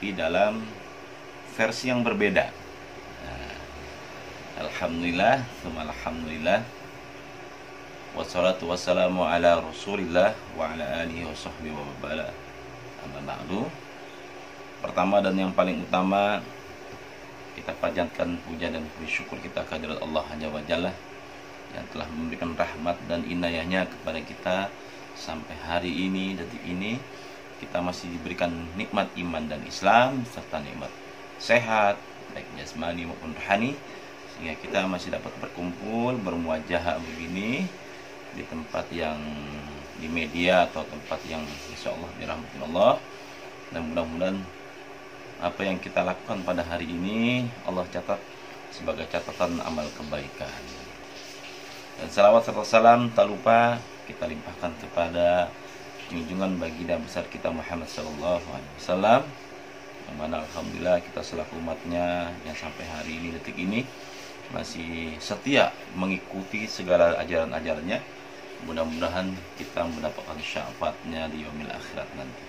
tapi dalam versi yang berbeda. Nah, alhamdulillah, alhamdulillah, wassalatu wassalamu ala rasulillah wa ala alihi wa sahbihi wa bala. Amma ba'du. Pertama dan yang paling utama, kita panjatkan puja dan puji syukur kita kehadirat Allah Azza wa Jalla yang telah memberikan rahmat dan inayahnya kepada kita sampai hari ini, detik ini. Kita masih diberikan nikmat iman dan Islam serta nikmat sehat baik jasmani maupun rohani, sehingga kita masih dapat berkumpul bermuajahah begini di tempat yang di media atau tempat yang insya Allah dirahmati Allah. Dan mudah-mudahan apa yang kita lakukan pada hari ini Allah catat sebagai catatan amal kebaikan. Dan salawat serta salam tak lupa kita limpahkan kepada junjungan baginda besar kita Muhammad sallallahu alaihi wasallam, yang mana alhamdulillah kita selaku umatnya yang sampai hari ini, detik ini masih setia mengikuti segala ajaran-ajarannya. Mudah-mudahan kita mendapatkan syafaatnya di yaumil akhirat nanti.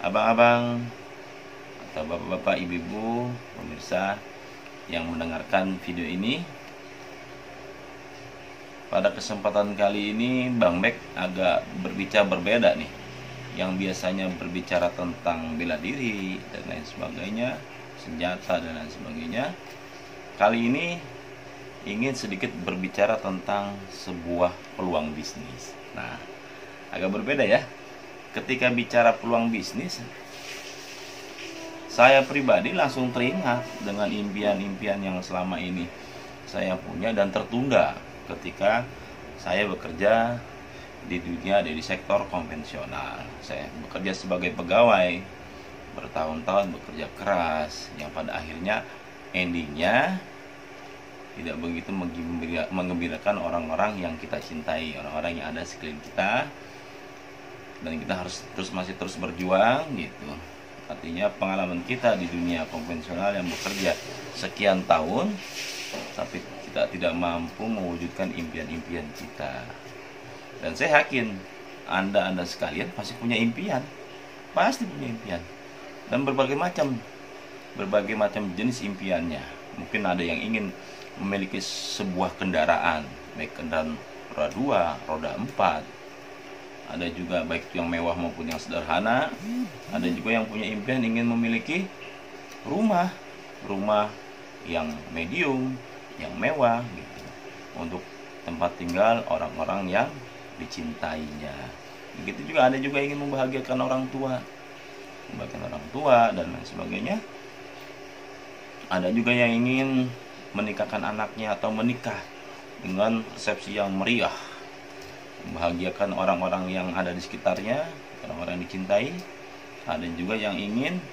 Abang-abang atau bapak-bapak, ibu-ibu, pemirsa yang mendengarkan video ini, pada kesempatan kali ini Bang Bek agak berbicara berbeda nih. Yang biasanya berbicara tentang bela diri dan lain sebagainya, senjata dan lain sebagainya, kali ini ingin sedikit berbicara tentang sebuah peluang bisnis. Nah, agak berbeda ya. Ketika bicara peluang bisnis, saya pribadi langsung teringat dengan impian-impian yang selama ini saya punya dan tertunda ketika saya bekerja di dunia, di sektor konvensional. Saya bekerja sebagai pegawai, bertahun-tahun bekerja keras, yang pada akhirnya endingnya tidak begitu menggembirakan orang-orang yang kita cintai, orang-orang yang ada di sekeliling kita, dan kita harus masih terus berjuang gitu. Artinya pengalaman kita di dunia konvensional yang bekerja sekian tahun, tapi kita tidak mampu mewujudkan impian-impian kita. Dan saya yakin Anda sekalian pasti punya impian, pasti punya impian, dan berbagai macam jenis impiannya. Mungkin ada yang ingin memiliki sebuah kendaraan, baik kendaraan roda 2, roda 4. Ada juga baik itu yang mewah maupun yang sederhana. Ada juga yang punya impian ingin memiliki rumah yang medium, yang mewah gitu, untuk tempat tinggal orang-orang yang dicintainya. Begitu juga ada juga ingin membahagiakan orang tua dan lain sebagainya. Ada juga yang ingin menikahkan anaknya atau menikah dengan resepsi yang meriah, membahagiakan orang-orang yang ada di sekitarnya, orang-orang yang dicintai. Ada juga yang ingin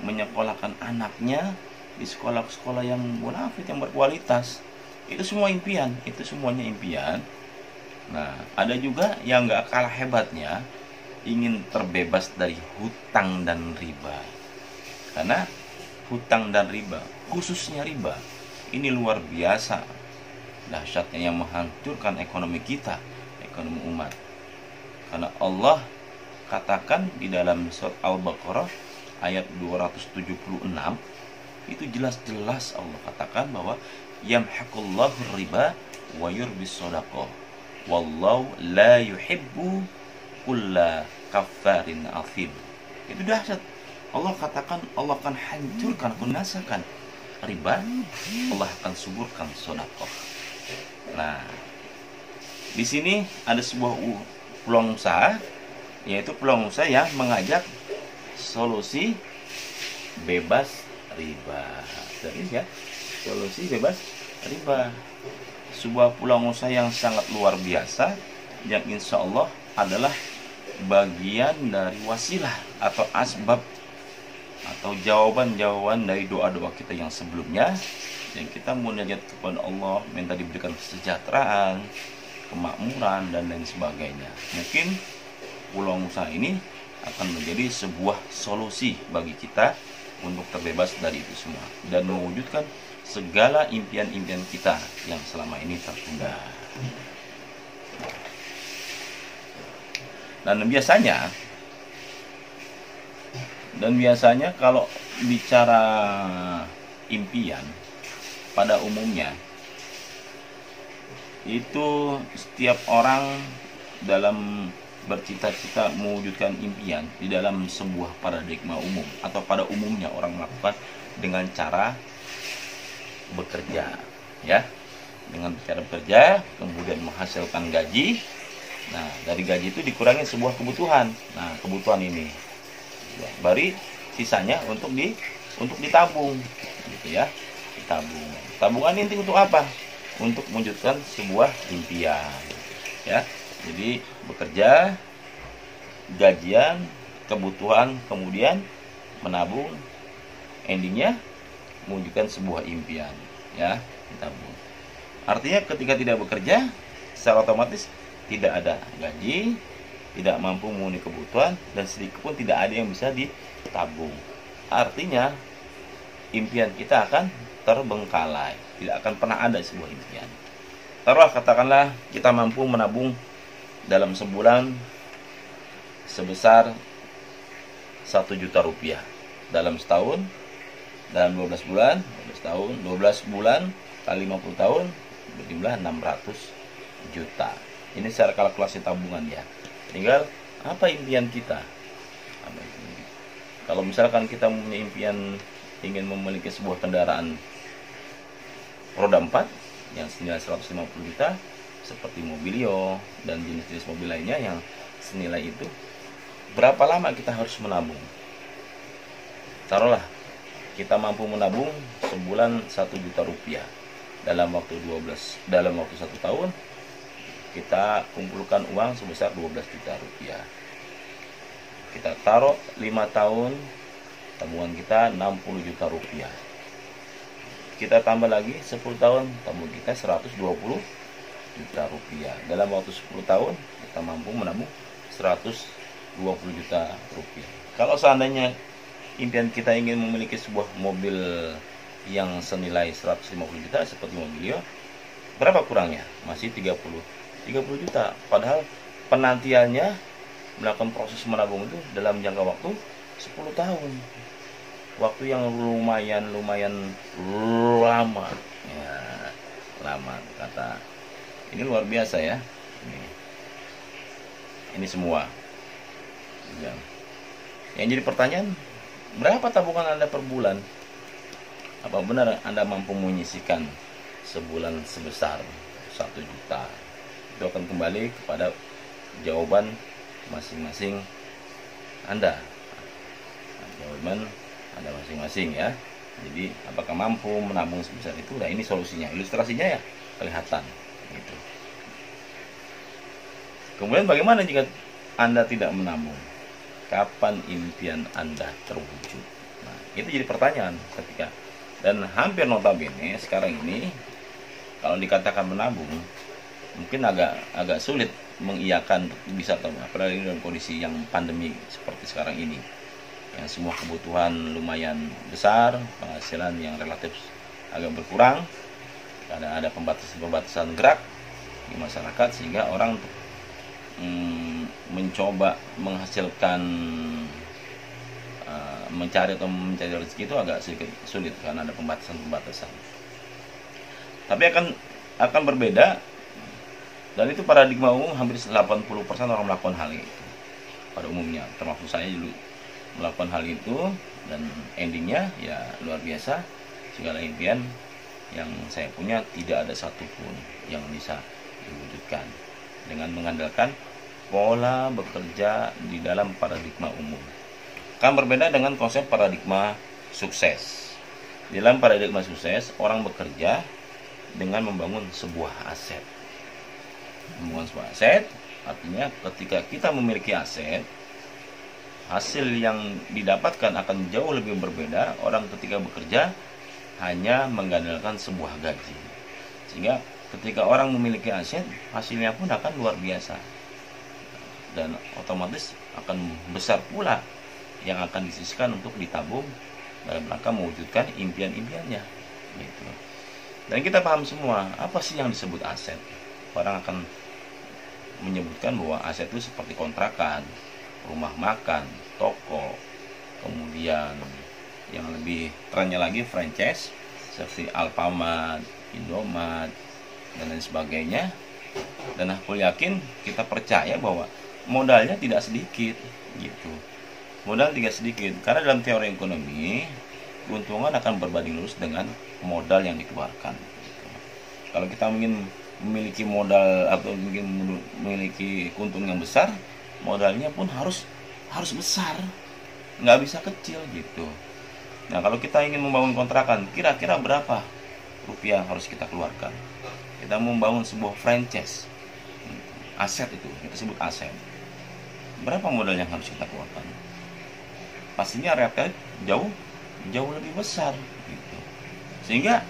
menyekolahkan anaknya di sekolah-sekolah yang bonafit, yang berkualitas. Itu semua impian, itu semuanya impian. Nah, ada juga yang gak kalah hebatnya ingin terbebas dari hutang dan riba. Karena hutang dan riba, khususnya riba, ini luar biasa dahsyatnya yang menghancurkan ekonomi kita, ekonomi umat. Karena Allah katakan di dalam surat Al-Baqarah ayat 276, itu jelas-jelas Allah katakan bahwa yamhaqullahu riba wa yurbis shadaqah wallahu la yuhibbu kulla kaffarin athim. Itu dahsyat. Allah katakan Allah akan hancurkan, binasakan riba, Allah akan suburkan sedekah. Nah, di sini ada sebuah peluang usaha, yaitu peluang usaha yang mengajak solusi bebas riba. Jadi ya, solusi bebas riba, sebuah peluang usaha yang sangat luar biasa, yang insya Allah adalah bagian dari wasilah atau asbab atau jawaban-jawaban dari doa-doa kita yang sebelumnya, yang kita munajat kepada Allah, minta diberikan kesejahteraan, kemakmuran dan lain sebagainya. Mungkin peluang usaha ini akan menjadi sebuah solusi bagi kita untuk terbebas dari itu semua dan mewujudkan segala impian-impian kita yang selama ini tertunda. Dan biasanya Dan biasanya kalau bicara impian, pada umumnya itu setiap orang dalam bercita-cita mewujudkan impian di dalam sebuah paradigma umum, atau pada umumnya orang melakukan dengan cara bekerja, ya, dengan cara bekerja kemudian menghasilkan gaji. Nah, dari gaji itu dikurangi sebuah kebutuhan. Nah, kebutuhan ini ya, bari sisanya untuk ditabung, gitu ya, ditabung. Tabungan inti untuk apa? Untuk mewujudkan sebuah impian, ya. Jadi bekerja, gajian, kebutuhan, kemudian menabung, endingnya mewujudkan sebuah impian, ya, ditabung. Artinya ketika tidak bekerja, secara otomatis tidak ada gaji, tidak mampu memenuhi kebutuhan, dan sedikit pun tidak ada yang bisa ditabung. Artinya impian kita akan terbengkalai, tidak akan pernah ada sebuah impian. Taruhlah katakanlah kita mampu menabung dalam sebulan sebesar 1 juta rupiah. Dalam setahun, dalam 12 bulan, 12 tahun, 12 bulan kali 50 tahun berjumlah 600 juta. Ini secara kalkulasi tabungan, ya. Tinggal apa impian kita? Kalau misalkan kita punya impian ingin memiliki sebuah kendaraan roda 4 yang senilai 150 juta seperti Mobilio dan jenis-jenis mobil lainnya yang senilai itu, berapa lama kita harus menabung? Taruhlah kita mampu menabung sebulan 1 juta rupiah. Dalam waktu 1 tahun kita kumpulkan uang sebesar 12 juta rupiah. Kita taruh 5 tahun, tabungan kita 60 juta rupiah. Kita tambah lagi 10 tahun, tabungan kita 120 juta rupiah. Dalam waktu 10 tahun kita mampu menabung 120 juta rupiah. Kalau seandainya impian kita ingin memiliki sebuah mobil yang senilai 150 juta seperti Mobilio, berapa kurangnya? Masih 30 juta. Padahal penantiannya melakukan proses menabung itu dalam jangka waktu 10 tahun. Waktu yang lumayan lama. Ya, lama kata. Ini luar biasa, ya. Ini semua. Yang jadi pertanyaan, berapa tabungan Anda per bulan? Apa benar Anda mampu menyisihkan sebulan sebesar 1 juta? Itu akan kembali kepada jawaban masing-masing Anda. Jawaban Anda masing-masing, ya. Jadi apakah mampu menabung sebesar itu? Nah, ini solusinya, ilustrasinya ya kelihatan gitu. Kemudian bagaimana jika Anda tidak menabung? Kapan impian Anda terwujud? Nah, itu jadi pertanyaan ketika, dan hampir notabene sekarang ini kalau dikatakan menabung mungkin agak sulit mengiyakan bisa tabung, apalagi dalam kondisi yang pandemi seperti sekarang ini, yang semua kebutuhan lumayan besar, penghasilan yang relatif agak berkurang, ada pembatasan gerak di masyarakat, sehingga orang mencoba menghasilkan mencari rezeki itu agak sedikit sulit karena ada pembatasan. Tapi akan berbeda, dan itu paradigma umum. Hampir 80% orang melakukan hal itu pada umumnya, termasuk saya dulu melakukan hal itu, dan endingnya ya luar biasa. Segala impian yang saya punya tidak ada satupun yang bisa diwujudkan dengan mengandalkan pola bekerja di dalam paradigma umum. Kan berbeda dengan konsep paradigma sukses. Di dalam paradigma sukses, orang bekerja dengan membangun sebuah aset. Membangun sebuah aset artinya ketika kita memiliki aset, hasil yang didapatkan akan jauh lebih berbeda. Orang ketika bekerja hanya mengandalkan sebuah gaji, sehingga ketika orang memiliki aset, hasilnya pun akan luar biasa, dan otomatis akan besar pula yang akan disisihkan untuk ditabung dalam rangka mewujudkan impian-impiannya gitu. Dan kita paham semua apa sih yang disebut aset. Orang akan menyebutkan bahwa aset itu seperti kontrakan, rumah makan, toko, kemudian yang lebih trennya lagi franchise seperti Alfamart, Indomart, dan lain sebagainya. Dan aku yakin, kita percaya bahwa modalnya tidak sedikit gitu. Modal tidak sedikit, karena dalam teori ekonomi keuntungan akan berbanding lurus dengan modal yang dikeluarkan gitu. Kalau kita ingin memiliki modal atau ingin memiliki keuntungan yang besar, modalnya pun harus besar, nggak bisa kecil gitu. Nah, kalau kita ingin membangun kontrakan, kira-kira berapa rupiah harus kita keluarkan? Kita membangun sebuah franchise, aset itu kita sebut aset. Berapa modal yang harus kita keluarkan? Pastinya relatif jauh lebih besar gitu. Sehingga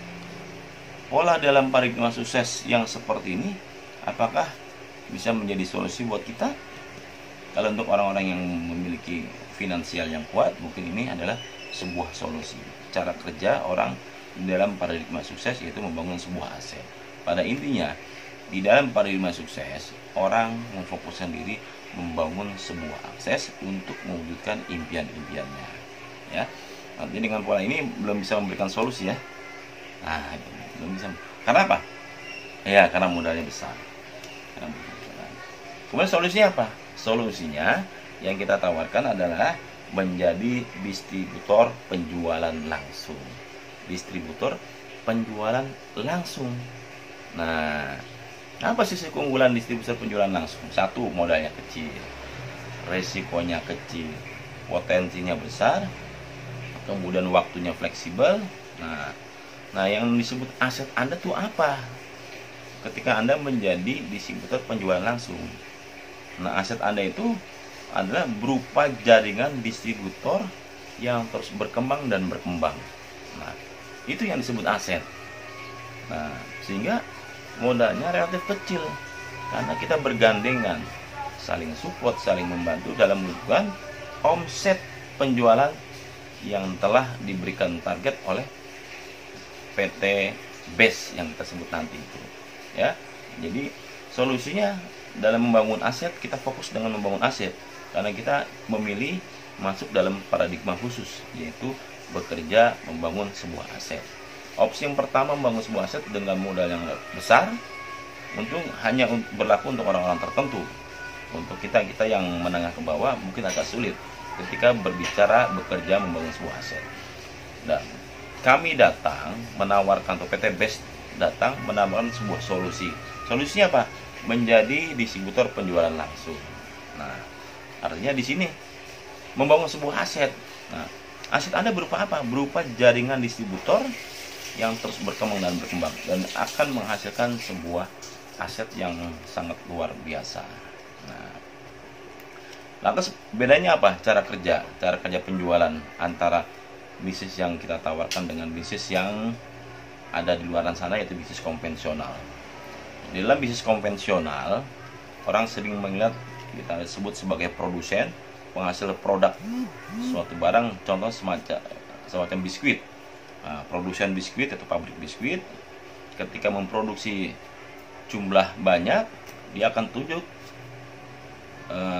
pola dalam paradigma sukses yang seperti ini, apakah bisa menjadi solusi buat kita? Kalau untuk orang-orang yang memiliki finansial yang kuat, mungkin ini adalah sebuah solusi. Cara kerja orang dalam paradigma sukses yaitu membangun sebuah aset. Pada intinya, di dalam paradigma sukses, orang memfokuskan diri membangun sebuah akses untuk mewujudkan impian-impiannya. Ya, nanti dengan pola ini belum bisa memberikan solusi ya. Nah, belum bisa. Karena apa? Ya, karena modalnya besar. Kemudian solusinya apa? Solusinya yang kita tawarkan adalah menjadi distributor penjualan langsung. Distributor penjualan langsung. Nah, apa sisi keunggulan distributor penjualan langsung? Satu, modalnya kecil, resikonya kecil, potensinya besar, kemudian waktunya fleksibel. Nah, yang disebut aset Anda tuh apa? Ketika Anda menjadi distributor penjualan langsung. Nah, aset Anda itu adalah berupa jaringan distributor yang terus berkembang dan berkembang. Nah, itu yang disebut aset. Nah, sehingga modalnya relatif kecil karena kita bergandengan, saling support, saling membantu dalam melakukan omset penjualan yang telah diberikan target oleh PT BES yang kita sebut nanti itu. Ya, jadi solusinya dalam membangun aset, kita fokus dengan membangun aset karena kita memilih masuk dalam paradigma khusus, yaitu bekerja membangun sebuah aset. Opsi yang pertama, membangun sebuah aset dengan modal yang besar, hanya berlaku untuk orang-orang tertentu. Untuk kita yang menengah ke bawah mungkin agak sulit ketika berbicara bekerja membangun sebuah aset. Dan kami datang menawarkan, atau PT BES datang menawarkan sebuah solusi. Solusinya apa? Menjadi distributor penjualan langsung. Nah, artinya di sini membangun sebuah aset. Nah, aset Anda berupa apa? Berupa jaringan distributor yang terus berkembang dan akan menghasilkan sebuah aset yang sangat luar biasa. Nah, lantas bedanya apa? Cara kerja penjualan antara bisnis yang kita tawarkan dengan bisnis yang ada di luar sana, yaitu bisnis konvensional. Di dalam bisnis konvensional, orang sering melihat kita sebut sebagai produsen, penghasil produk suatu barang, contoh semacam biskuit. Nah, produsen biskuit atau pabrik biskuit ketika memproduksi jumlah banyak, dia akan tunjuk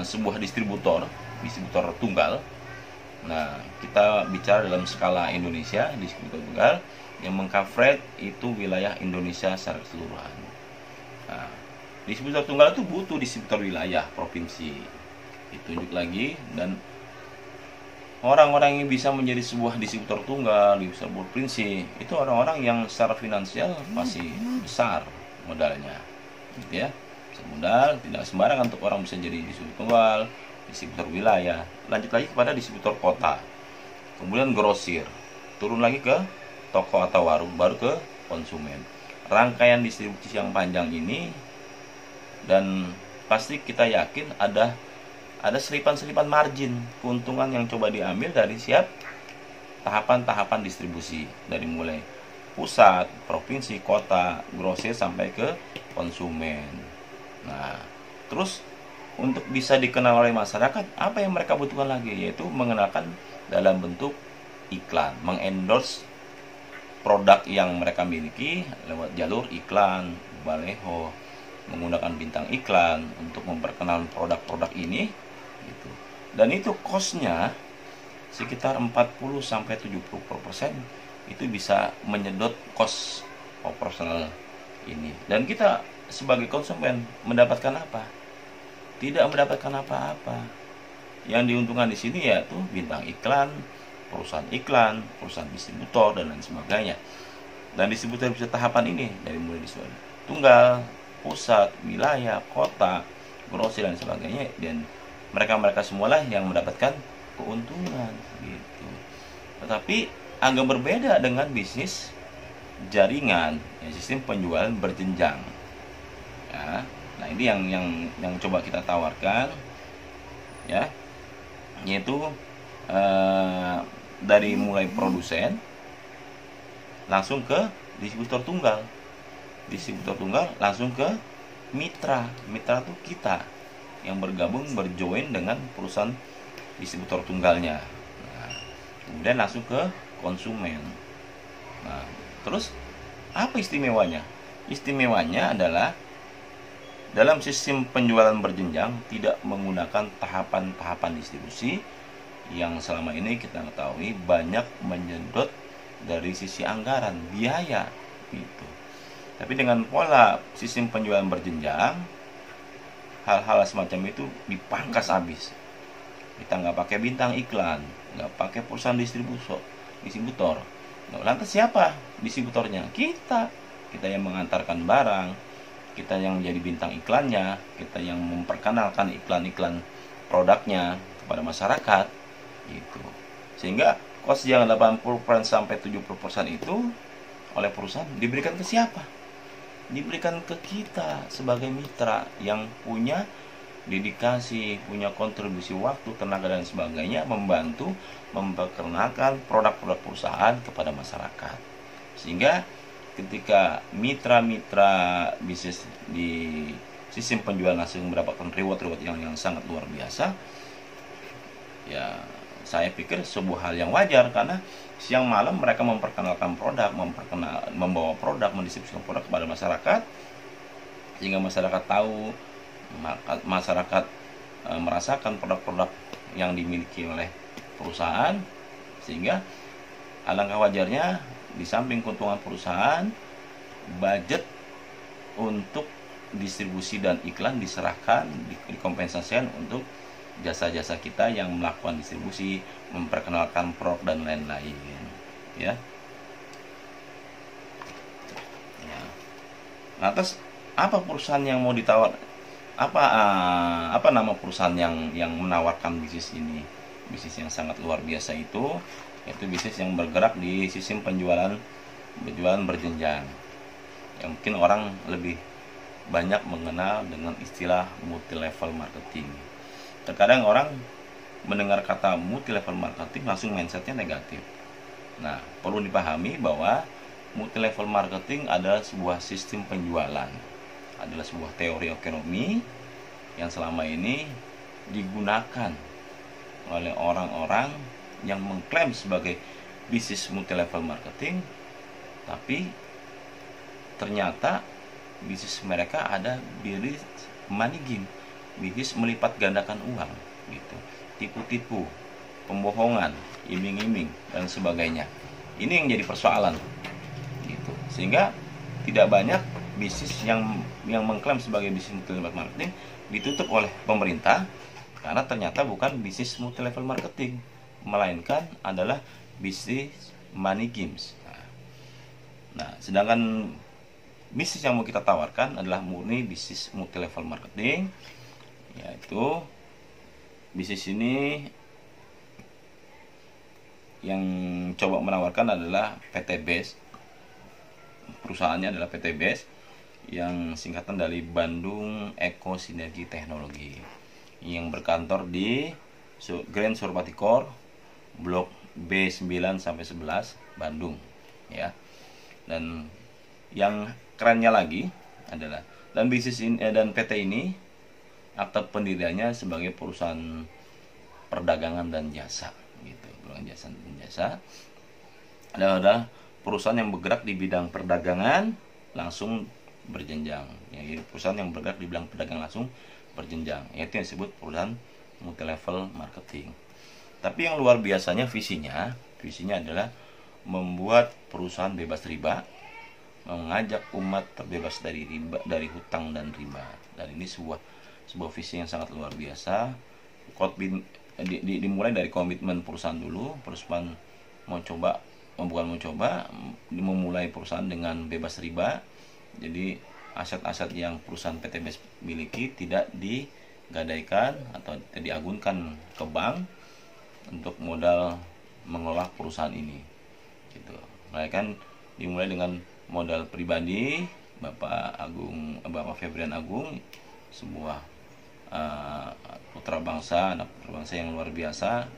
sebuah distributor tunggal. Nah, kita bicara dalam skala Indonesia, distributor tunggal yang mengcover itu wilayah Indonesia secara keseluruhan. Nah, distributor tunggal itu butuh distributor wilayah provinsi, ditunjuk lagi, dan orang-orang yang bisa menjadi sebuah distributor tunggal di sebuah provinsi itu orang-orang yang secara finansial pasti besar modalnya, gitu ya. Modal tidak sembarangan untuk orang bisa jadi distributor tunggal, distributor wilayah. Lanjut lagi kepada distributor kota, kemudian grosir, turun lagi ke toko atau warung, baru ke konsumen. Rangkaian distribusi yang panjang ini, dan pasti kita yakin ada selipan-selipan margin keuntungan yang coba diambil dari tahapan-tahapan distribusi, dari mulai pusat, provinsi, kota, grosir sampai ke konsumen. Nah, terus untuk bisa dikenal oleh masyarakat, apa yang mereka butuhkan lagi, yaitu mengenalkan dalam bentuk iklan, mengendorse produk yang mereka miliki lewat jalur iklan, baleho, menggunakan bintang iklan untuk memperkenalkan produk-produk ini gitu. Dan itu cost-nya sekitar 40-70% itu bisa menyedot cost operasional ini. Dan kita sebagai konsumen mendapatkan apa? Tidak mendapatkan apa-apa. Yang diuntungkan di sini yaitu bintang iklan, perusahaan distributor dan lain sebagainya. Dan distributor bisa tahapan ini dari mulai distributor tunggal, pusat, wilayah, kota, grosir dan sebagainya, dan mereka semualah yang mendapatkan keuntungan gitu. Tetapi agak berbeda dengan bisnis jaringan, ya, sistem penjualan berjenjang. Ya, nah ini yang coba kita tawarkan, ya, yaitu dari mulai produsen langsung ke distributor tunggal langsung ke mitra itu kita yang berjoin dengan perusahaan distributor tunggalnya. Nah, kemudian langsung ke konsumen. Nah, terus apa istimewanya? Istimewanya adalah dalam sistem penjualan berjenjang tidak menggunakan tahapan-tahapan distribusi yang selama ini kita ketahui banyak menyedot dari sisi anggaran, biaya gitu. Tapi dengan pola sistem penjualan berjenjang, hal-hal semacam itu dipangkas habis. Kita nggak pakai bintang iklan, nggak pakai perusahaan distributor. Nah, lantas siapa distributornya? Kita yang mengantarkan barang, kita yang menjadi bintang iklannya, kita yang memperkenalkan iklan-iklan produknya kepada masyarakat gitu. Sehingga cost yang 80-70% itu oleh perusahaan diberikan ke siapa? Diberikan ke kita sebagai mitra yang punya dedikasi, punya kontribusi waktu, tenaga dan sebagainya, membantu memperkenalkan produk-produk perusahaan kepada masyarakat. Sehingga ketika mitra-mitra bisnis di sistem penjualan langsung mendapatkan reward yang sangat luar biasa, ya saya pikir sebuah hal yang wajar, karena siang malam mereka memperkenalkan produk, membawa produk, mendistribusikan produk kepada masyarakat, sehingga masyarakat tahu, masyarakat merasakan produk-produk yang dimiliki oleh perusahaan, sehingga alangkah wajarnya di samping keuntungan perusahaan, budget untuk distribusi dan iklan diserahkan, dikompensasikan untuk jasa-jasa kita yang melakukan distribusi, memperkenalkan produk dan lain-lain, ya. Nah, terus apa perusahaan yang mau ditawar? Apa nama perusahaan yang menawarkan bisnis ini? Bisnis yang sangat luar biasa itu, yaitu bisnis yang bergerak di sistem penjualan berjenjang. Yang mungkin orang lebih banyak mengenal dengan istilah multi level marketing. Terkadang orang mendengar kata multi level marketing langsung mindsetnya negatif. Nah, perlu dipahami bahwa multi level marketing adalah sebuah sistem penjualan, adalah sebuah teori ekonomi yang selama ini digunakan oleh orang-orang yang mengklaim sebagai bisnis multi level marketing, tapi ternyata bisnis mereka ada bisnis money game, bisnis melipat gandakan uang gitu, tipu-tipu, pembohongan, iming-iming dan sebagainya. Ini yang jadi persoalan gitu. Sehingga tidak banyak bisnis yang mengklaim sebagai bisnis multi level marketing ditutup oleh pemerintah, karena ternyata bukan bisnis multi level marketing, melainkan adalah bisnis money games. Nah, sedangkan bisnis yang mau kita tawarkan adalah murni bisnis multi level marketing, yaitu bisnis ini yang coba menawarkan adalah PT BES. Perusahaannya adalah PT BES, yang singkatan dari Bandung Eko Sinergi Teknologi, yang berkantor di Grand Suropati Core, Blok B9 sampai 11 Bandung, ya. Dan yang kerennya lagi adalah bisnis ini dan PT ini akta pendiriannya sebagai perusahaan perdagangan dan jasa gitu, perusahaan jasa dan jasa adalah perusahaan yang bergerak di bidang perdagangan langsung berjenjang, yaitu perusahaan yang bergerak di bidang perdagangan langsung berjenjang, yaitu yang disebut perusahaan multi level marketing. Tapi yang luar biasanya visinya adalah membuat perusahaan bebas riba, mengajak umat terbebas dari riba, dari hutang dan riba. Dan ini sebuah visi yang sangat luar biasa. Dimulai dari komitmen perusahaan dulu. Perusahaan memulai perusahaan dengan bebas riba. Jadi aset-aset yang perusahaan PTBS miliki tidak digadaikan atau diagunkan ke bank untuk modal mengelola perusahaan ini, gitu. Mereka kan dimulai dengan modal pribadi Bapak Febrian Agung, sebuah putra bangsa, anak putra bangsa yang luar biasa,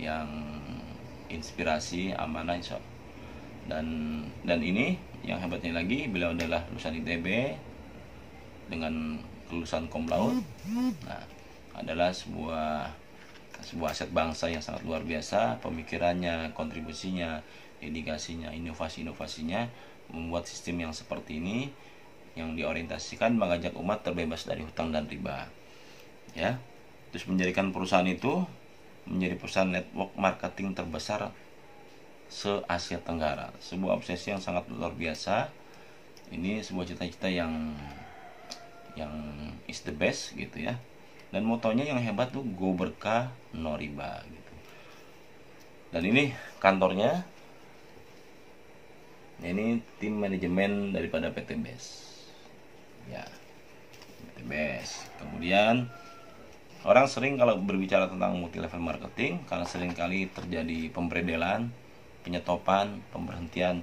yang inspirasi, amanah, insya Allah. Dan ini yang hebatnya lagi, beliau adalah lulusan ITB dengan kelulusan cum laude. Nah, adalah sebuah aset bangsa yang sangat luar biasa. Pemikirannya, kontribusinya, dedikasinya, inovasinya membuat sistem yang seperti ini, yang diorientasikan mengajak umat terbebas dari hutang dan riba, ya. Terus menjadikan perusahaan itu menjadi perusahaan network marketing terbesar se-Asia Tenggara. Sebuah obsesi yang sangat luar biasa. Ini sebuah cita-cita yang is the best, gitu ya. Dan motonya yang hebat tuh, go berkah no riba, gitu. Dan ini kantornya. Ini tim manajemen daripada PTBS, ya, PTBS. Kemudian orang sering kalau berbicara tentang multi level marketing, karena sering kali terjadi pemberedelan, penyetopan, pemberhentian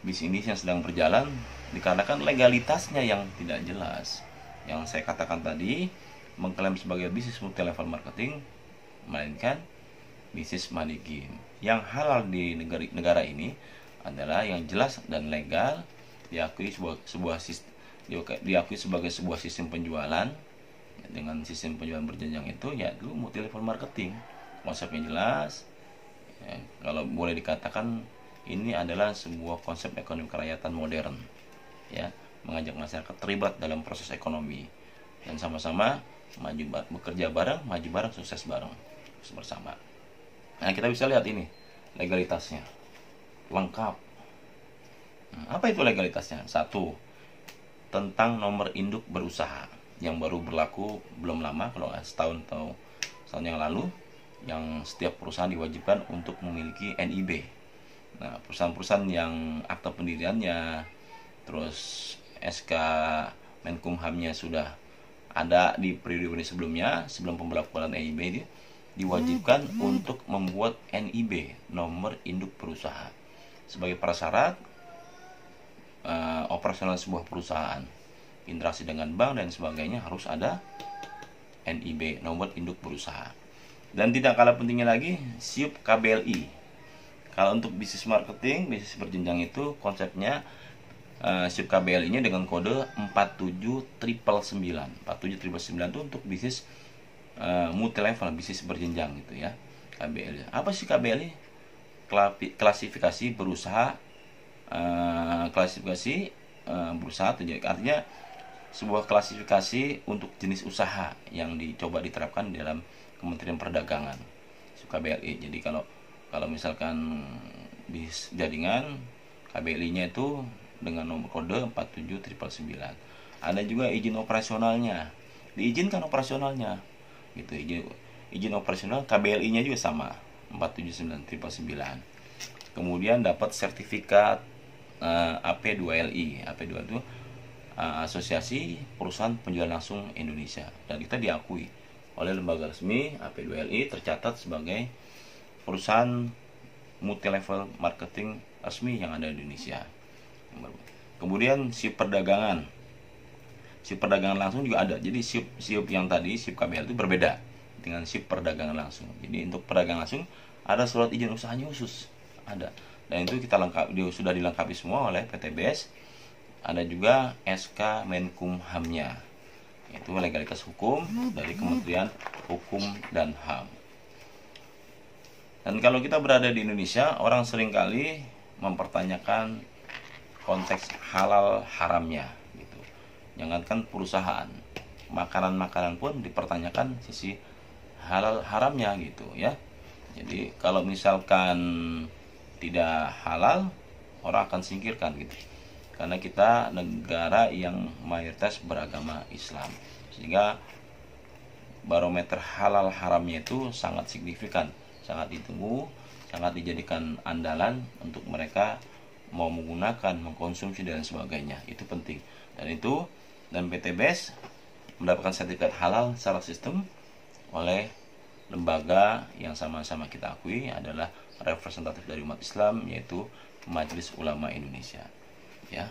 bisnis yang sedang berjalan dikarenakan legalitasnya yang tidak jelas. Yang saya katakan tadi, mengklaim sebagai bisnis multi level marketing, melainkan bisnis money game. Yang halal di negara ini adalah yang jelas dan legal, diakui sebagai sebuah sistem penjualan. Dengan sistem penjualan berjenjang itu, ya dulu multi level marketing, konsepnya jelas. Ya, kalau boleh dikatakan ini adalah sebuah konsep ekonomi kerakyatan modern, ya, mengajak masyarakat terlibat dalam proses ekonomi dan sama-sama bekerja bareng, maju bareng, sukses bareng, bersama. Nah, kita bisa lihat ini legalitasnya lengkap. Apa itu legalitasnya? 1, tentang nomor induk berusaha yang baru berlaku belum lama, kalau setahun atau setahun yang lalu, yang setiap perusahaan diwajibkan untuk memiliki NIB. Nah, perusahaan-perusahaan yang akta pendiriannya, terus SK Menkumhamnya sudah ada di periode sebelumnya, sebelum pemberlakuan NIB ini, diwajibkan untuk membuat NIB, nomor induk berusaha, sebagai prasyarat operasional sebuah perusahaan, interaksi dengan bank dan sebagainya, harus ada NIB, nomor induk berusaha. Dan tidak kalah pentingnya lagi, SIUP KBLI. Kalau untuk bisnis marketing, bisnis berjenjang itu konsepnya SIUP KBLI-nya dengan kode 47999. 47999 itu untuk bisnis multi level, bisnis berjenjang, gitu ya. KBLI. Apa sih KBLI? Klasifikasi berusaha, berusaha itu artinya sebuah klasifikasi untuk jenis usaha yang dicoba diterapkan dalam Kementerian Perdagangan, KBLI. Jadi kalau misalkan bis jaringan, KBLI-nya itu dengan nomor kode 47999. Ada juga izin operasionalnya, diizinkan operasionalnya, gitu. Izin operasional KBLI-nya juga sama, 4799999. Kemudian dapat sertifikat AP2LI. AP2 itu Asosiasi Perusahaan Penjualan Langsung Indonesia, dan kita diakui oleh lembaga resmi. AP2LI tercatat sebagai perusahaan multi level marketing resmi yang ada di Indonesia. Kemudian SIUP perdagangan. SIUP perdagangan langsung juga ada. Jadi SIUP yang tadi, SIUP KBL itu berbeda dengan SIUP perdagangan langsung. Jadi untuk perdagangan langsung ada surat izin usahanya khusus, ada. Dan itu sudah dilengkapi semua oleh PTBS. Ada juga SK Menkumhamnya, itu legalitas hukum dari Kementerian Hukum dan HAM. Dan kalau kita berada di Indonesia, orang seringkali mempertanyakan konteks halal haramnya, gitu. Jangankan perusahaan, makanan pun dipertanyakan sisi halal haramnya, gitu ya. Jadi kalau misalkan tidak halal, orang akan singkirkan gitu. Karena kita negara yang mayoritas beragama Islam, sehingga barometer halal haramnya itu sangat signifikan, sangat ditunggu, sangat dijadikan andalan untuk mereka mau menggunakan, mengkonsumsi dan sebagainya. Itu penting. Dan PT BES mendapatkan sertifikat halal secara sistem oleh lembaga yang sama-sama kita akui adalah representatif dari umat Islam, yaitu Majelis Ulama Indonesia. Ya,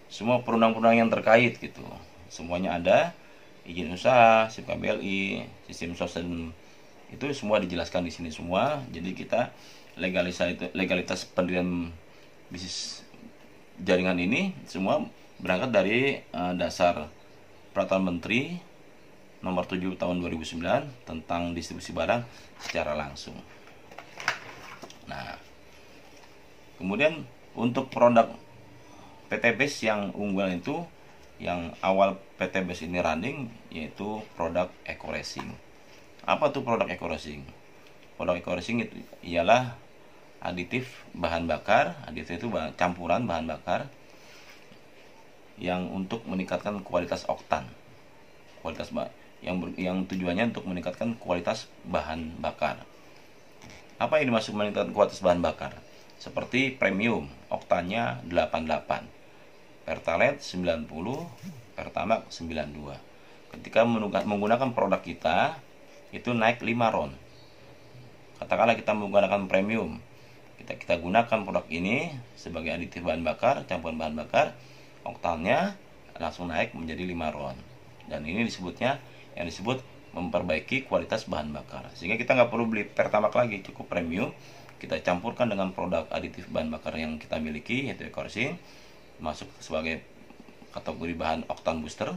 semua perundang-perundang yang terkait gitu, semuanya ada, izin usaha, SIP KBLI, sistem sosial, itu semua dijelaskan di sini semua. Jadi kita legalitas pendirian bisnis jaringan ini semua berangkat dari dasar Peraturan Menteri Nomor 7 Tahun 2009 tentang distribusi barang secara langsung. Nah, kemudian untuk produk PT BES yang unggulan itu, yang awal PT BES ini running, yaitu produk Eco Racing. Apa tuh produk Eco Racing? Produk Eco Racing itu ialah aditif bahan bakar, aditif itu campuran bahan bakar yang untuk meningkatkan kualitas oktan, yang tujuannya untuk meningkatkan kualitas bahan bakar. Apa yang dimaksud meningkatkan kualitas bahan bakar? Seperti premium, oktannya 88, Pertalite 90, Pertamax 92. Ketika menggunakan produk kita, itu naik 5 ron. Katakanlah kita menggunakan premium, kita gunakan produk ini sebagai aditif bahan bakar, campuran bahan bakar, oktannya langsung naik menjadi 5 ron. Dan ini yang disebut memperbaiki kualitas bahan bakar, sehingga kita nggak perlu beli Pertamax lagi, cukup premium, kita campurkan dengan produk aditif bahan bakar yang kita miliki, yaitu Eco Racing, masuk sebagai kategori bahan oktan booster,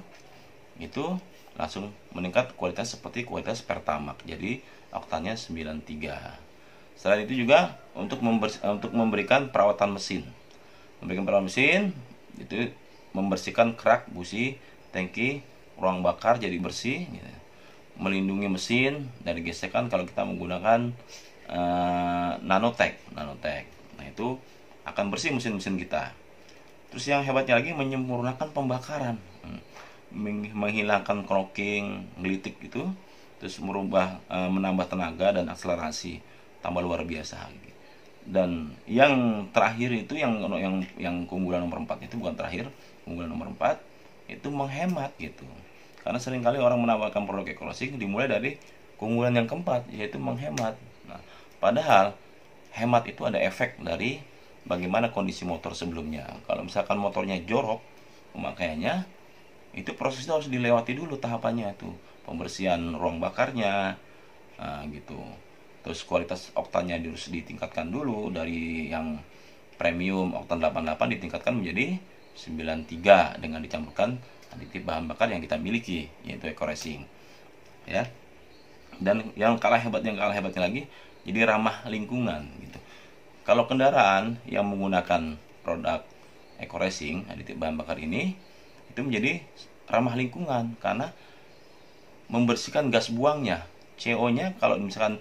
itu langsung meningkat kualitas seperti kualitas Pertamax, jadi oktannya 93. Selain itu juga untuk memberikan perawatan mesin, itu membersihkan kerak, busi, tangki, ruang bakar jadi bersih gitu. Melindungi mesin dari gesekan kalau kita menggunakan nanotech. Nah, itu akan bersih mesin-mesin kita. Terus yang hebatnya lagi, menyempurnakan pembakaran, menghilangkan cracking, gelitik itu, terus menambah tenaga dan akselerasi, tambah luar biasa. Dan yang terakhir itu yang keunggulan nomor 4 itu bukan terakhir, keunggulan nomor 4 itu menghemat gitu. Karena seringkali orang menawarkan produk Eco Racing dimulai dari keunggulan yang keempat, yaitu menghemat. Nah, padahal hemat itu ada efek dari bagaimana kondisi motor sebelumnya. Kalau misalkan motornya jorok pemakaiannya, itu prosesnya harus dilewati dulu tahapannya tuh, pembersihan ruang bakarnya, gitu. Terus kualitas oktannya harus ditingkatkan dulu, dari yang premium oktan 88 ditingkatkan menjadi 93 dengan dicampurkan aditif bahan bakar yang kita miliki, yaitu Eco Racing. Ya. Dan yang kalah hebatnya lagi, jadi ramah lingkungan gitu. Kalau kendaraan yang menggunakan produk Eco Racing aditif bahan bakar ini, itu menjadi ramah lingkungan karena membersihkan gas buangnya, CO-nya. Kalau misalkan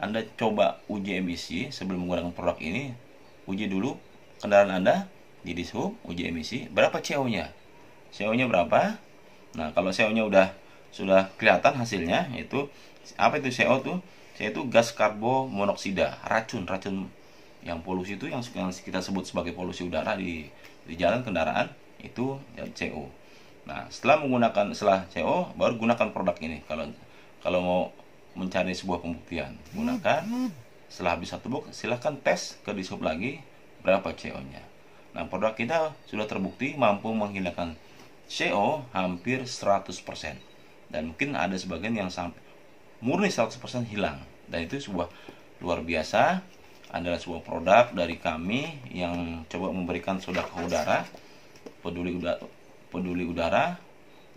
Anda coba uji emisi sebelum menggunakan produk ini, uji dulu kendaraan Anda di dishub, uji emisi, berapa CO-nya? CO-nya berapa? Nah, kalau CO-nya sudah kelihatan hasilnya, itu apa itu CO tuh? CO itu gas karbomonoksida, racun yang polusi itu, yang kita sebut sebagai polusi udara di jalan kendaraan, itu CO. Nah, setelah CO, baru gunakan produk ini. Kalau mau mencari sebuah pembuktian, gunakan. Setelah habis satu box, silahkan tes ke dishub lagi berapa CO-nya. Nah, produk kita sudah terbukti mampu menghilangkan CO hampir 100%. Dan mungkin ada sebagian yang sampai murni 100% hilang. Dan itu sebuah luar biasa, adalah sebuah produk dari kami yang coba memberikan sedekah udara, peduli udara,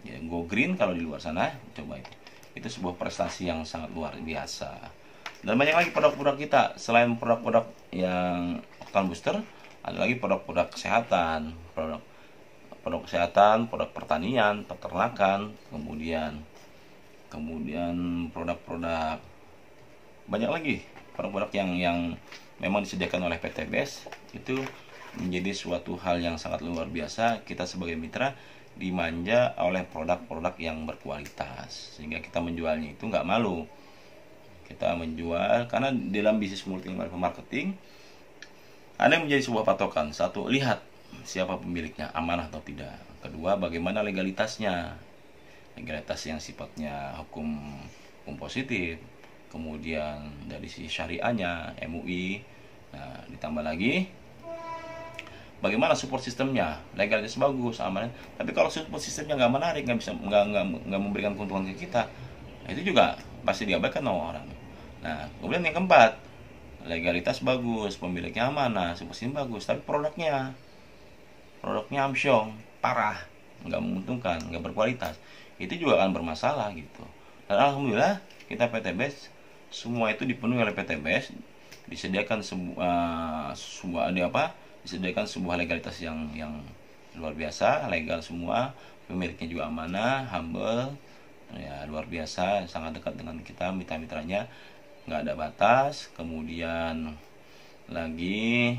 ya, go green kalau di luar sana, coba itu sebuah prestasi yang sangat luar biasa. Dan banyak lagi produk-produk kita. Selain produk-produk yang oktan booster, ada lagi produk-produk kesehatan, produk pertanian, peternakan, kemudian produk-produk, banyak lagi produk-produk yang memang disediakan oleh PTBS itu menjadi suatu hal yang sangat luar biasa. Kita sebagai mitra dimanja oleh produk-produk yang berkualitas, sehingga kita menjualnya itu nggak malu. Kita menjual karena dalam bisnis multi level marketing ada yang menjadi sebuah patokan. Satu, lihat siapa pemiliknya, amanah atau tidak. Kedua, bagaimana legalitasnya, legalitas yang sifatnya hukum positif. Kemudian dari sisi syariahnya, MUI. Nah, ditambah lagi bagaimana support sistemnya, legalitas bagus, aman. Tapi kalau support sistemnya nggak menarik, nggak memberikan keuntungan ke kita, itu juga pasti diabaikan sama orang. Nah, kemudian yang keempat, legalitas bagus, pemiliknya amanah, support sistem bagus, tapi produknya amsyong, parah, nggak menguntungkan, nggak berkualitas, itu juga akan bermasalah gitu. Dan alhamdulillah kita PTBS semua itu dipenuhi oleh PTBS, disediakan disediakan sebuah legalitas yang luar biasa, legal semua, pemiliknya juga amanah, humble, ya luar biasa, sangat dekat dengan kita, mitra-mitranya, nggak ada batas. Kemudian lagi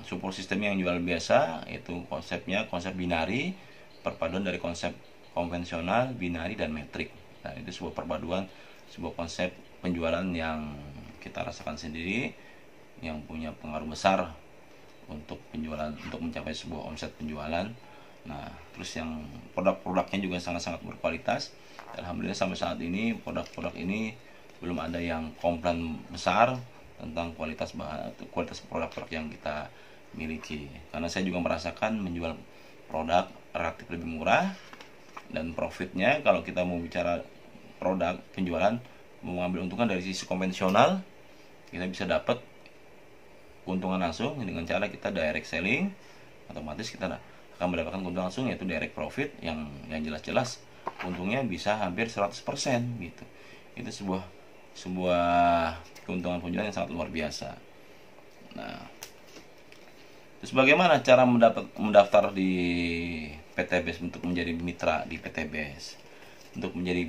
support sistem yang jual biasa, itu konsep binari, perpaduan dari konsep konvensional, binari, dan metrik. Nah, itu sebuah perpaduan, sebuah konsep penjualan yang kita rasakan sendiri, yang punya pengaruh besar untuk penjualan, untuk mencapai sebuah omset penjualan. Nah, terus yang produk-produknya juga sangat-sangat berkualitas. Alhamdulillah sampai saat ini produk-produk ini belum ada yang komplain besar tentang kualitas produk-produk yang kita miliki. Karena saya juga merasakan menjual produk relatif lebih murah, dan profitnya kalau kita mau bicara produk penjualan, mengambil untungan dari sisi konvensional, kita bisa dapat keuntungan langsung dengan cara kita direct selling. Otomatis kita akan mendapatkan keuntungan langsung, yaitu direct profit yang jelas-jelas untungnya bisa hampir 100% gitu. Itu sebuah keuntungan penjualan yang sangat luar biasa. Nah, terus bagaimana cara mendaftar di PTBS untuk menjadi mitra di PTBS? Untuk menjadi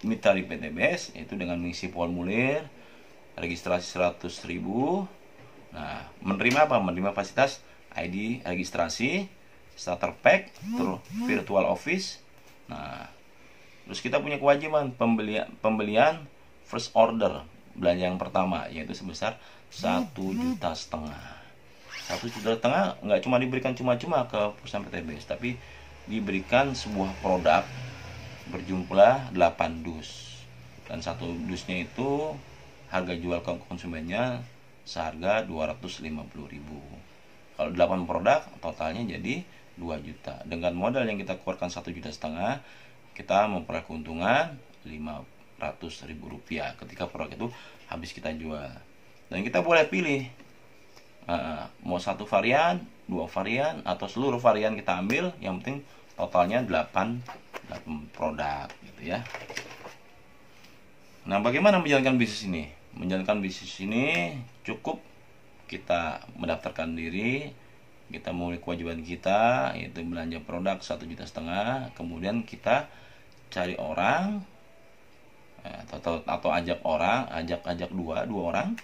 mitra di PTBS itu dengan mengisi formulir registrasi 100.000. Nah, menerima apa? Menerima fasilitas ID registrasi, starter pack, terus virtual office. Nah, terus kita punya kewajiban pembelian first order, belanja yang pertama, yaitu sebesar 1,5 juta. 1,5 juta nggak cuma diberikan cuma-cuma ke perusahaan PTBS, tapi diberikan sebuah produk berjumlah 8 dus, dan satu dusnya itu harga jual ke konsumennya seharga 250.000. Kalau 8 produk totalnya jadi 2 juta. Dengan modal yang kita keluarkan 1,5 juta, kita memperoleh keuntungan 500.000 rupiah ketika produk itu habis kita jual. Dan kita boleh pilih mau satu varian, 2 varian, atau seluruh varian kita ambil, yang penting totalnya 8 produk gitu ya. Nah, bagaimana menjalankan bisnis ini? Menjalankan bisnis ini cukup kita mendaftarkan diri, kita mulai kewajiban kita, yaitu belanja produk 1,5 juta. Kemudian kita cari orang atau ajak dua orang,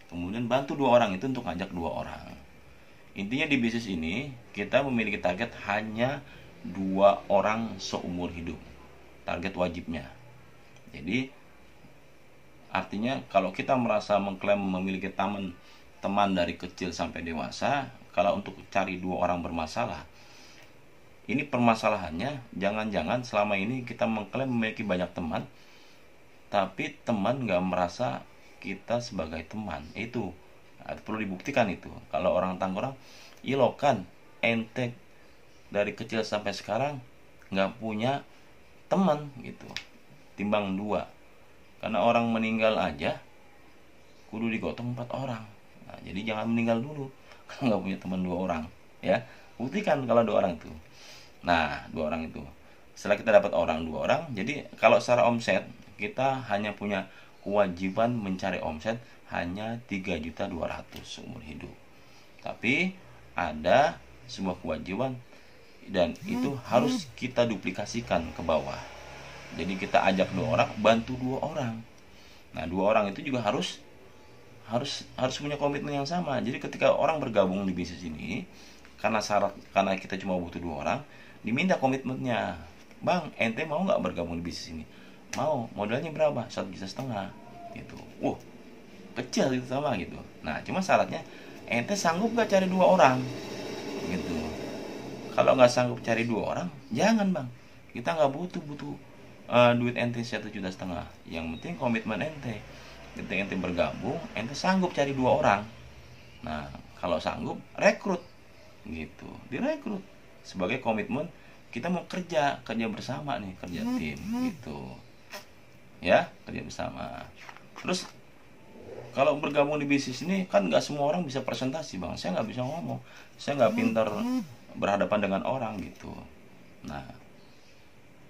kemudian bantu 2 orang itu untuk ajak 2 orang. Intinya di bisnis ini kita memiliki target hanya 2 orang seumur hidup, target wajibnya. Jadi artinya kalau kita merasa mengklaim memiliki teman dari kecil sampai dewasa, kalau untuk cari 2 orang bermasalah, ini permasalahannya jangan-jangan selama ini kita mengklaim memiliki banyak teman, tapi teman nggak merasa kita sebagai teman. Itu perlu dibuktikan itu. Kalau orang Tangerang, ilo kan ente dari kecil sampai sekarang nggak punya teman gitu, timbang 2. Karena orang meninggal aja kudu digotong 4 orang. Nah, jadi jangan meninggal dulu kalau nggak punya teman 2 orang ya. Buktikan kalau 2 orang itu. Nah, 2 orang itu setelah kita dapat 2 orang, jadi kalau secara omset kita hanya punya kewajiban mencari omset hanya 3.200.000 seumur hidup. Tapi ada sebuah kewajiban, dan itu harus kita duplikasikan ke bawah. Jadi kita ajak 2 orang, bantu 2 orang. Nah, dua orang itu juga harus harus harus punya komitmen yang sama. Jadi ketika orang bergabung di bisnis ini, karena kita cuma butuh dua orang, diminta komitmennya. Bang, ente mau nggak bergabung di bisnis ini? Mau. Modalnya berapa? 1,5 juta gitu. Kecil gitu sama gitu. Nah, cuma syaratnya ente sanggup nggak cari dua orang gitu. Kalau nggak sanggup cari dua orang, jangan bang. Kita nggak butuh duit ente 1,5 juta. Yang penting komitmen ente. Ketika ente bergabung, ente sanggup cari dua orang. Nah, kalau sanggup, rekrut gitu, direkrut sebagai komitmen kita mau kerja bersama nih, kerja tim gitu ya, kerja bersama. Terus kalau bergabung di bisnis ini kan nggak semua orang bisa presentasi bang, saya nggak bisa ngomong, saya nggak pintar berhadapan dengan orang gitu. Nah,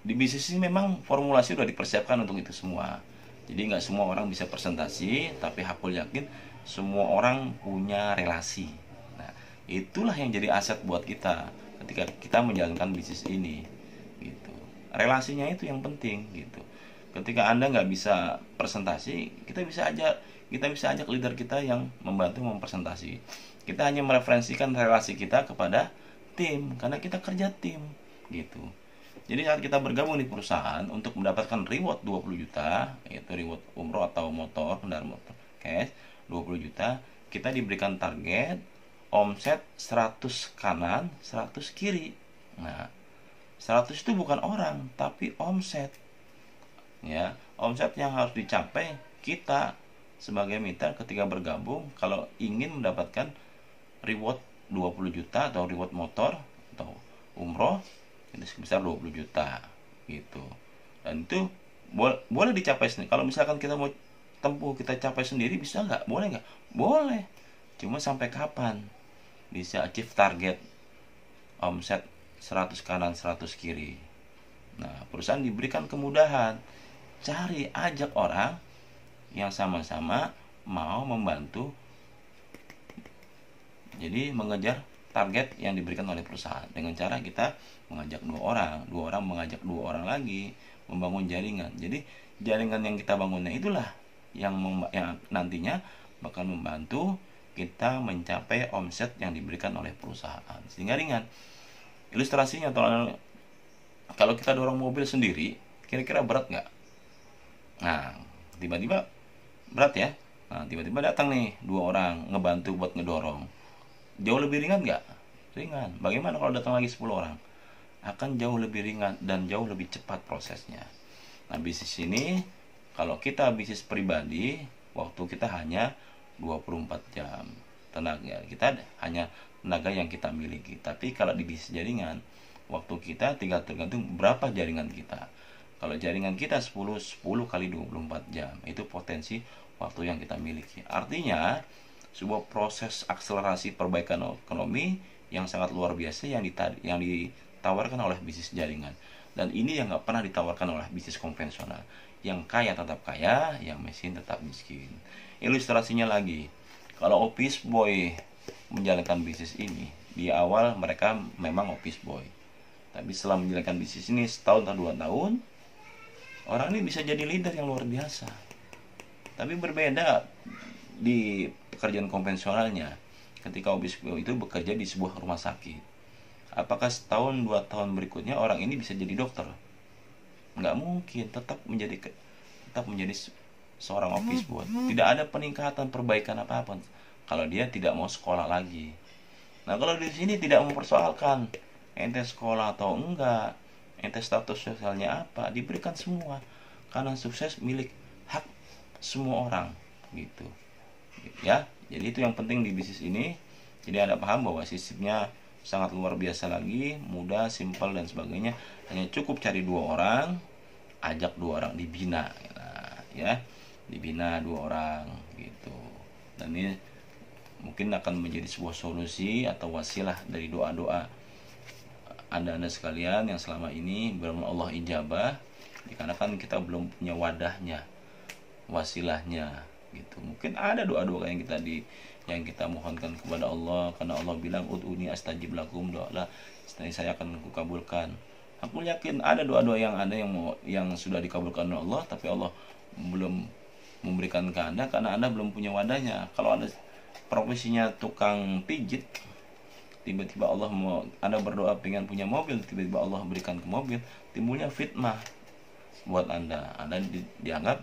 di bisnis ini memang formulasi udah dipersiapkan untuk itu semua. Jadi nggak semua orang bisa presentasi, tapi aku yakin semua orang punya relasi. Nah, itulah yang jadi aset buat kita ketika kita menjalankan bisnis ini, gitu. Relasinya itu yang penting, gitu. Ketika Anda nggak bisa presentasi, kita bisa ajak leader kita yang membantu mempresentasi. Kita hanya mereferensikan relasi kita kepada tim, karena kita kerja tim, gitu. Jadi saat kita bergabung di perusahaan untuk mendapatkan reward 20 juta, yaitu reward umroh atau motor, kendaraan motor, cash 20 juta, kita diberikan target omset 100 kanan, 100 kiri. Nah, 100 itu bukan orang, tapi omset. Ya, omset yang harus dicapai kita sebagai mitra ketika bergabung kalau ingin mendapatkan reward 20 juta atau reward motor atau umroh itu sebesar 20 juta gitu. Dan itu boleh dicapai sendiri. Kalau misalkan kita mau tempuh, kita capai sendiri, bisa nggak? Boleh nggak? Boleh. Cuma sampai kapan bisa achieve target omset 100 kanan 100 kiri? Nah, perusahaan diberikan kemudahan, cari ajak orang yang sama-sama mau membantu, jadi mengejar target yang diberikan oleh perusahaan dengan cara kita mengajak dua orang mengajak dua orang lagi, membangun jaringan. Jadi jaringan yang kita bangunnya itulah yang nantinya bakal membantu kita mencapai omset yang diberikan oleh perusahaan sehingga ringan. Ilustrasinya, kalau kita dorong mobil sendiri, kira-kira berat nggak? Nah, tiba-tiba berat ya. Nah, tiba-tiba datang nih dua orang ngebantu buat ngedorong. Jauh lebih ringan nggak? Ringan. Bagaimana kalau datang lagi 10 orang? Akan jauh lebih ringan dan jauh lebih cepat prosesnya. Nah, bisnis ini, kalau kita bisnis pribadi, waktu kita hanya 24 jam. Tenaga kita hanya tenaga yang kita miliki. Tapi kalau di bisnis jaringan, waktu kita tinggal tergantung berapa jaringan kita. Kalau jaringan kita 10 kali 24 jam, itu potensi waktu yang kita miliki. Artinya, sebuah proses akselerasi perbaikan ekonomi yang sangat luar biasa yang ditawarkan oleh bisnis jaringan. Dan ini yang nggak pernah ditawarkan oleh bisnis konvensional. Yang kaya tetap kaya, yang miskin tetap miskin. Ilustrasinya lagi, kalau office boy menjalankan bisnis ini, di awal mereka memang office boy. Tapi setelah menjalankan bisnis ini setahun atau 2 tahun, orang ini bisa jadi leader yang luar biasa. Tapi berbeda di pekerjaan konvensionalnya. Ketika office boy itu bekerja di sebuah rumah sakit, apakah setahun 2 tahun berikutnya orang ini bisa jadi dokter? Nggak mungkin. Tetap menjadi seorang office boy. Tidak ada peningkatan, perbaikan apapun kalau dia tidak mau sekolah lagi. Nah, kalau di sini tidak mempersoalkan ente sekolah atau enggak, ente status sosialnya apa, diberikan semua karena sukses milik hak semua orang gitu. Ya, jadi itu yang penting di bisnis ini. Jadi Anda paham bahwa sistemnya sangat luar biasa lagi, mudah, simpel dan sebagainya. Hanya cukup cari 2 orang, ajak 2 orang dibina, nah, ya, dibina 2 orang gitu. Dan ini mungkin akan menjadi sebuah solusi atau wasilah dari doa-doa Anda sekalian yang selama ini benar-benar Allah ijabah, dikarenakan kita belum punya wadahnya, wasilahnya gitu. Mungkin ada doa-doa yang kita mohonkan kepada Allah, karena Allah bilang ud'uni astajib lakum, doalah saya akan kabulkan. Aku yakin ada doa-doa yang sudah dikabulkan oleh Allah, tapi Allah belum memberikan ke Anda karena Anda belum punya wadahnya. Kalau Anda profesinya tukang pijit, tiba-tiba Allah mau, Anda berdoa pengen punya mobil, tiba-tiba Allah berikan ke mobil, timbulnya fitnah buat Anda dianggap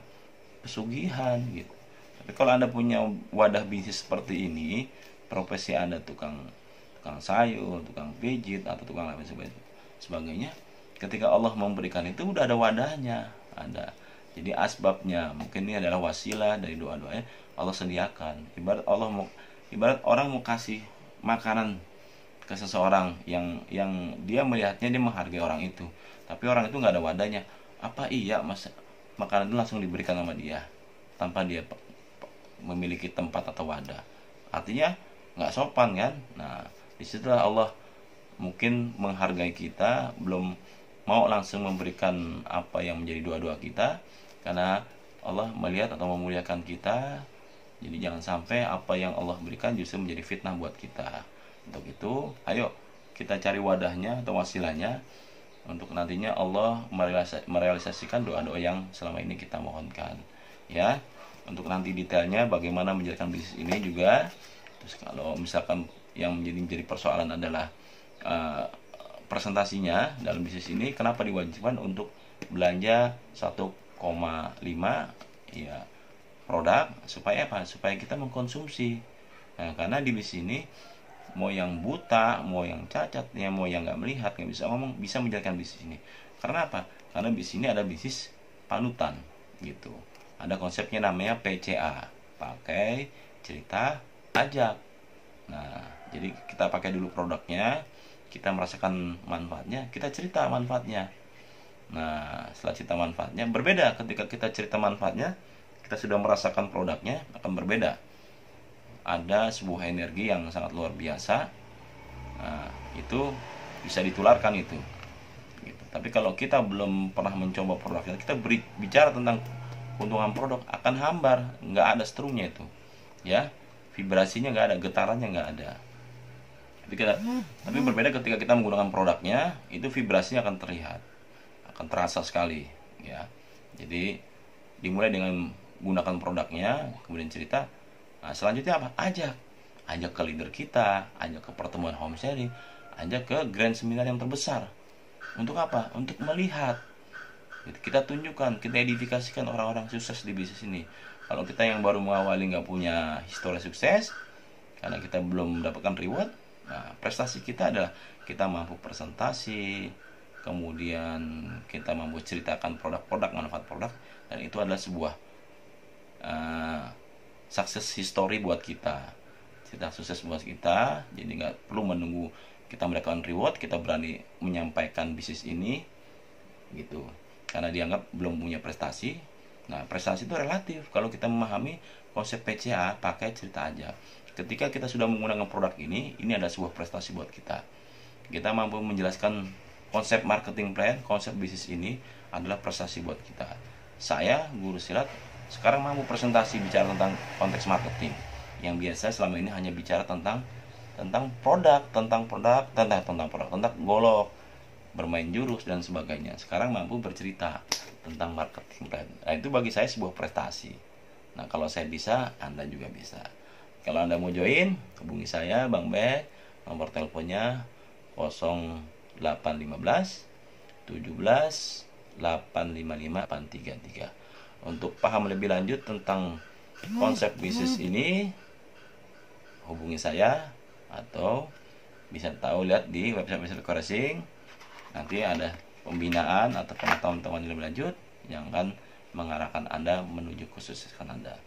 pesugihan gitu. Tapi kalau Anda punya wadah bisnis seperti ini, profesi Anda tukang sayur, tukang pijit, atau tukang lain sebagainya, ketika Allah memberikan itu udah ada wadahnya, ada. Jadi asbabnya, mungkin ini adalah wasilah dari doa-doanya Allah sediakan. Ibarat orang mau kasih makanan ke seseorang yang dia melihatnya, dia menghargai orang itu, tapi orang itu nggak ada wadahnya. Apa iya makanan itu langsung diberikan sama dia tanpa dia memiliki tempat atau wadah? Artinya nggak sopan kan? Nah, disitulah Allah mungkin menghargai kita, belum mau langsung memberikan apa yang menjadi doa-doa kita, karena Allah melihat atau memuliakan kita. Jadi jangan sampai apa yang Allah berikan justru menjadi fitnah buat kita. Untuk itu, ayo kita cari wadahnya atau wasilahnya untuk nantinya Allah merealisasikan doa-doa yang selama ini kita mohonkan. Ya, untuk nanti detailnya bagaimana menjalankan bisnis ini juga. Terus kalau misalkan yang menjadi persoalan adalah presentasinya dalam bisnis ini, kenapa diwajibkan untuk belanja 1,5 ya produk, supaya apa? Supaya kita mengkonsumsi. Nah, karena di bisnis ini mau yang buta, mau yang cacat, ya mau yang nggak melihat, nggak bisa ngomong, bisa menjalankan bisnis ini. Karena apa? Karena bisnis ini ada bisnis panutan gitu. Ada konsepnya namanya PCA, pakai cerita ajak. Nah, jadi kita pakai dulu produknya, kita merasakan manfaatnya, kita cerita manfaatnya. Nah, setelah cerita manfaatnya, berbeda ketika kita cerita manfaatnya, kita sudah merasakan produknya, akan berbeda. Ada sebuah energi yang sangat luar biasa. Nah, itu bisa ditularkan itu gitu. Tapi kalau kita belum pernah mencoba produk kita bicara tentang keuntungan produk, akan hambar, nggak ada strumnya itu ya, vibrasinya nggak ada, getarannya nggak ada. Tapi berbeda ketika kita menggunakan produknya, itu vibrasinya akan terlihat, akan terasa sekali ya. Jadi dimulai dengan gunakan produknya, kemudian cerita. Nah, selanjutnya apa? Ajak ke leader kita, ajak ke pertemuan home sharing, ajak ke grand seminar yang terbesar. Untuk apa? Untuk melihat. Kita tunjukkan, kita edifikasikan orang-orang sukses di bisnis ini. Kalau kita yang baru mengawali, nggak punya histori sukses, karena kita belum mendapatkan reward, nah prestasi kita adalah kita mampu presentasi, kemudian kita mampu ceritakan produk-produk, manfaat produk, dan itu adalah sebuah success history buat kita, cerita sukses buat kita. Jadi nggak perlu menunggu kita mendapatkan reward, kita berani menyampaikan bisnis ini gitu, karena dianggap belum punya prestasi. Nah, prestasi itu relatif. Kalau kita memahami konsep PCA, pakai cerita aja, ketika kita sudah menggunakan produk ini adalah sebuah prestasi buat kita. Kita mampu menjelaskan konsep marketing plan, konsep bisnis ini adalah prestasi buat kita. Saya, Guru Silat, sekarang mampu presentasi bicara tentang konteks marketing, yang biasa selama ini hanya bicara tentang produk, tentang golok, bermain jurus dan sebagainya. Sekarang mampu bercerita tentang marketing plan. Nah, itu bagi saya sebuah prestasi. Nah, kalau saya bisa, Anda juga bisa. Kalau Anda mau join, hubungi saya, Bang Bek. Nomor teleponnya 0815 17 855 833. Untuk paham lebih lanjut tentang konsep bisnis ini, hubungi saya, atau bisa tahu lihat di website Koresing. Nanti ada pembinaan atau pengetahuan lebih lanjut yang akan mengarahkan Anda menuju kesuksesan Anda.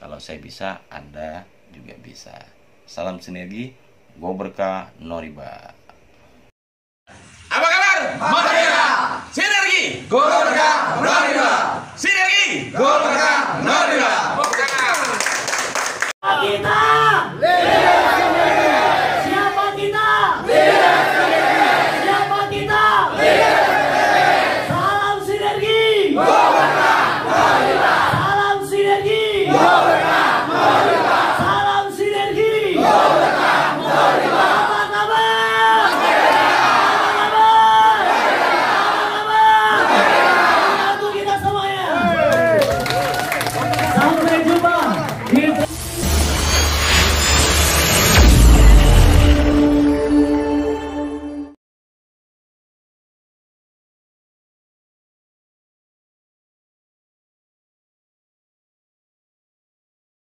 Kalau saya bisa, Anda juga bisa. Salam sinergi, go berkah, no riba. Apa kabar?